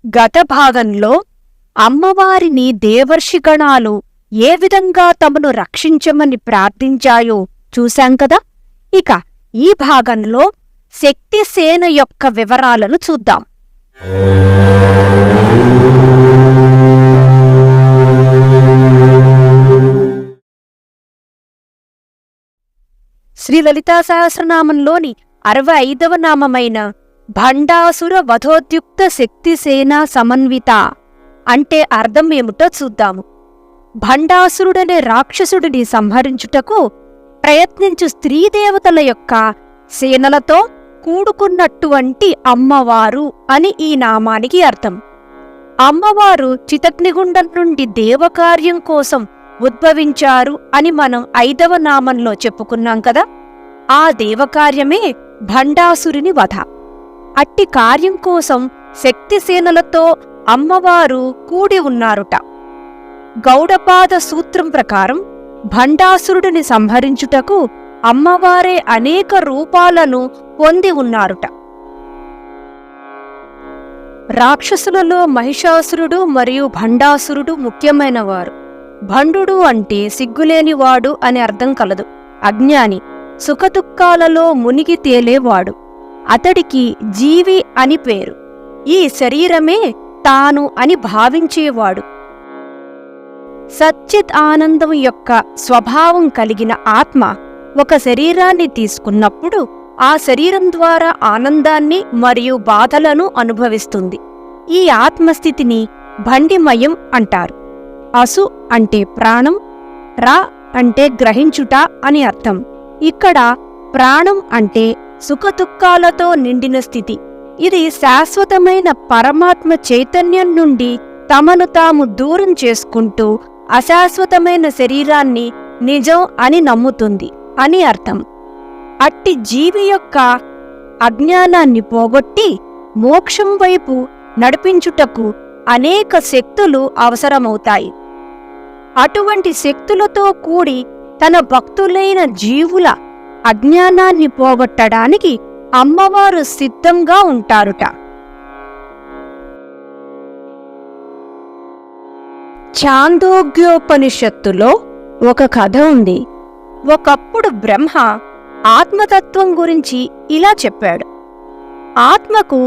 గత భాగంలో అమ్మవారిని దేవర్షిగణాలు ఏ విధంగా తమను రక్షించమని ప్రార్థించాయో చూశాం కదా. ఇక ఈ భాగంలో శక్తిసేన యొక్క వివరాలను చూద్దాం. శ్రీ లలితా సహస్రనామంలోని 65వ నామమైన భండాసుర వధోద్యుక్త శక్తిసేన సమన్విత అంటే అర్థం ఏమిటో చూద్దాము. భండాసురుడనే రాక్షసుడిని సంహరించుటకు ప్రయత్నించు స్త్రీదేవతల యొక్క సేనలతో కూడుకున్నటువంటి అమ్మవారు అని ఈ నామానికి అర్థం. అమ్మవారు చితగ్నిగుండం నుండి దేవకార్యం కోసం ఉద్భవించారు అని మనం 5వ నామంలో చెప్పుకున్నాం కదా. ఆ దేవకార్యమే భండాసురుని వధ. అట్టి కార్యం కోసం శక్తిసేనలతో అమ్మవారు కూడి ఉన్నారుట. గౌడపాద సూత్రం ప్రకారం భండాసురుడిని సంహరించుటకు అమ్మవారే అనేక రూపాలను పొంది ఉన్నారుట. రాక్షసులలో మహిషాసురుడు మరియు భండాసురుడు ముఖ్యమైనవారు. భండు అంటే సిగ్గులేనివాడు అని అర్థం కలదు. అజ్ఞాని, సుఖదుఖాలలో మునిగి తేలేవాడు. అతడికి జీవి అని పేరు. ఈ శరీరమే తాను అని భావించేవాడు. సచ్చిత్ ఆనందం యొక్క స్వభావం కలిగిన ఆత్మ ఒక శరీరాన్ని తీసుకున్నప్పుడు ఆ శరీరం ద్వారా ఆనందాన్ని మరియు బాధలను అనుభవిస్తుంది. ఈ ఆత్మస్థితిని భండిమయం అంటారు. అసు అంటే ప్రాణం, రా అంటే గ్రహించుట అని అర్థం. ఇక్కడ ప్రాణం అంటే సుఖదుఖాలతో నిండిన స్థితి. ఇది శాశ్వతమైన పరమాత్మ చైతన్యం నుండి తమను తాము దూరం చేసుకుంటూ అశాశ్వతమైన శరీరాన్ని నిజం అని నమ్ముతుంది అని అర్థం. అట్టి జీవి యొక్క అజ్ఞానాన్ని పోగొట్టి మోక్షం వైపు నడిపించుటకు అనేక శక్తులు అవసరమవుతాయి. అటువంటి శక్తులతో కూడి తన భక్తులైన జీవుల అజ్ఞానాన్ని పోగొట్టడానికి అమ్మవారు సిద్ధంగా ఉంటారుట. ఛాందోగ్యోపనిషత్తులో ఒక కథ ఉంది. ఒకప్పుడు బ్రహ్మ ఆత్మతత్వం గురించి ఇలా చెప్పాడు. ఆత్మకు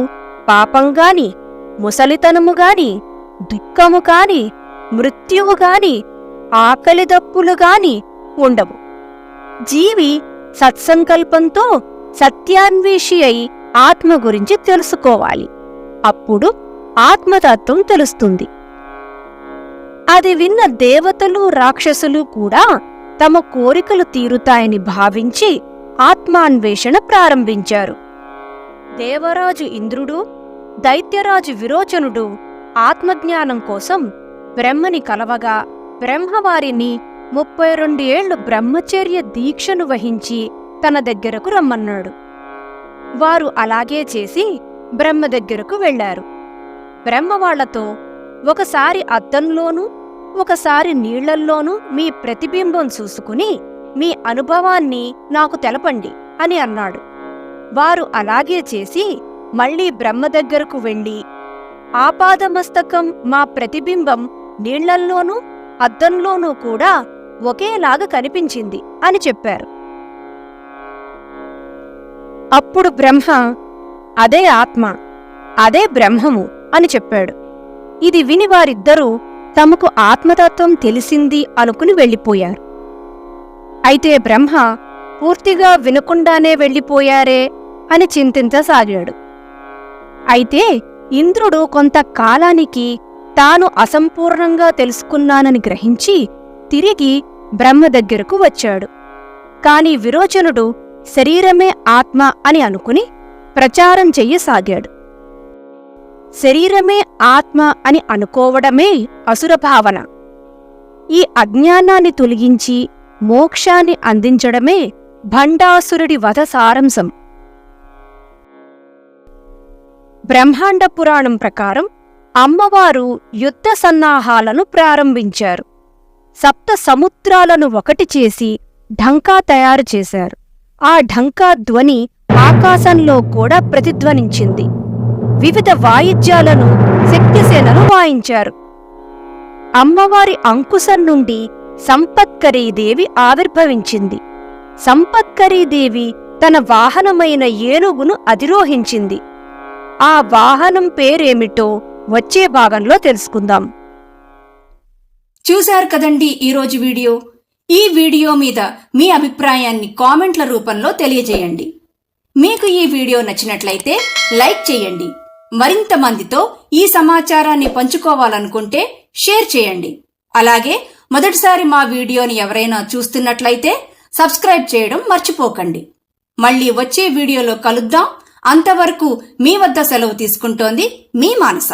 పాపంగాని, ముసలితనముగాని, దుఃఖము కాని, మృత్యువుగాని, ఆకలిదప్పులుగాని ఉండవు. జీవి సత్సంకల్పంతో సత్యాన్వేషి అయి ఆత్మ గురించి తెలుసుకోవాలి. అప్పుడు ఆత్మతత్వం తెలుస్తుంది. అది విన్న దేవతలు, రాక్షసులు కూడా తమ కోరికలు తీరుతాయని భావించి ఆత్మాన్వేషణ ప్రారంభించారు. దేవరాజు ఇంద్రుడు, దైత్యరాజు విరోచనుడు ఆత్మజ్ఞానం కోసం బ్రహ్మని కలవగా బ్రహ్మవారిని 32 ఏళ్లు బ్రహ్మచర్య దీక్షను వహించి తన దగ్గరకు రమ్మన్నాడు. వారు అలాగే చేసి బ్రహ్మ దగ్గరకు వెళ్లారు. బ్రహ్మవాళ్లతో, ఒకసారి అద్దంలోనూ ఒకసారి నీళ్లల్లోనూ మీ ప్రతిబింబం చూసుకుని మీ అనుభవాన్ని నాకు తెలపండి అని అన్నాడు. వారు అలాగే చేసి మళ్లీ బ్రహ్మ దగ్గరకు వెళ్లి, ఆపాదమస్తకం మా ప్రతిబింబం నీళ్లల్లోనూ అద్దంలోనూ కూడా ఒకేలాగా కనిపించింది అని చెప్పారు. అప్పుడు బ్రహ్మ, అదే ఆత్మ, అదే బ్రహ్మము అని చెప్పాడు. ఇది విని వారిద్దరూ తమకు ఆత్మతత్వం తెలిసింది అనుకుని వెళ్ళిపోయారు. అయితే బ్రహ్మ పూర్తిగా వినకుండానే వెళ్ళిపోయారే అని చింతించసాగాడు. అయితే ఇంద్రుడు కొంతకాలానికి తాను అసంపూర్ణంగా తెలుసుకున్నానని గ్రహించి తిరిగి బ్రహ్మ దగ్గరకు వచ్చాడు. కాని విరోచనుడు శరీరమే ఆత్మ అని అనుకుని ప్రచారం చెయ్యసాగాడు. శరీరమే ఆత్మ అని అనుకోవడమే అసురభావన. ఈ అజ్ఞానాన్ని తొలగించి మోక్షాన్ని అందించడమే భండాసురుడి వధ సారాంశం. బ్రహ్మాండ పురాణం ప్రకారం అమ్మవారు యుద్ధ సన్నాహాలను ప్రారంభించారు. 7 సముద్రాలను ఒకటి చేసి ఢంకా తయారు చేశారు. ఆ ఢంకా ధ్వని ఆకాశంలో కూడా ప్రతిధ్వనించింది. వివిధ వాయిద్యాలను శక్తిసేనలు వాయించారు. అమ్మవారి అంకుశం నుండి సంపత్కరీదేవి ఆవిర్భవించింది. సంపత్కరీదేవి తన వాహనమైన ఏనుగును అధిరోహించింది. ఆ వాహనం పేరేమిటో వచ్చే భాగంలో తెలుసుకుందాం. చూశారు కదండి ఈరోజు వీడియో. ఈ వీడియో మీద మీ అభిప్రాయాన్ని కామెంట్ల రూపంలో తెలియజేయండి. మీకు ఈ వీడియో నచ్చినట్లయితే లైక్ చేయండి. మరింత మందితో ఈ సమాచారాన్ని పంచుకోవాలనుకుంటే షేర్ చేయండి. అలాగే మొదటిసారి మా వీడియోని ఎవరైనా చూస్తున్నట్లయితే సబ్స్క్రైబ్ చేయడం మర్చిపోకండి. మళ్ళీ వచ్చే వీడియోలో కలుద్దాం. అంతవరకు మీ వద్ద సెలవు తీసుకుంటోంది మీ మానస.